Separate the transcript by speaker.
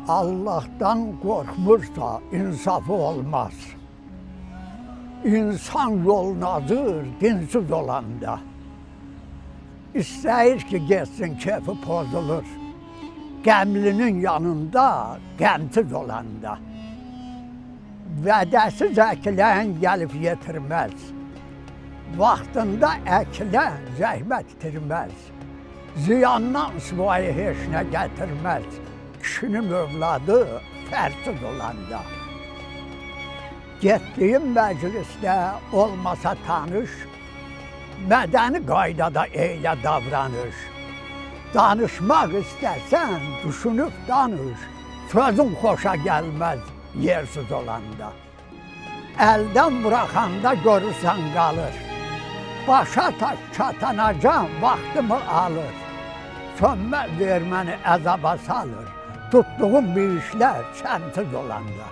Speaker 1: Allah'tan korkmursa insafı olmaz. İnsan yolunu azır dinsiz olanda. İstəyir ki geçsin keyfi pozulur. Qəmlinin yanında qəmsiz olanda. Vədəsiz əkilən gəlib yetirməz. Vaxtında əkilən zəhmət itirməz. Ziyandan sıvayı heç nə gətirməz. Kişinin övladı fərsiz olanda. Getdiyim məclisdə olmasa tanış, mədəni qaydada eylə davranış. Danışmaq istərsən, düşünüb danış, sözün xoşa gəlməz yersiz olanda. Əldən buraxanda görürsən qalır, başa taş çatanacam vaxtımı alır. Sönməz verməni əzaba salır, tutduğum bir işlər çəmsiz olanda.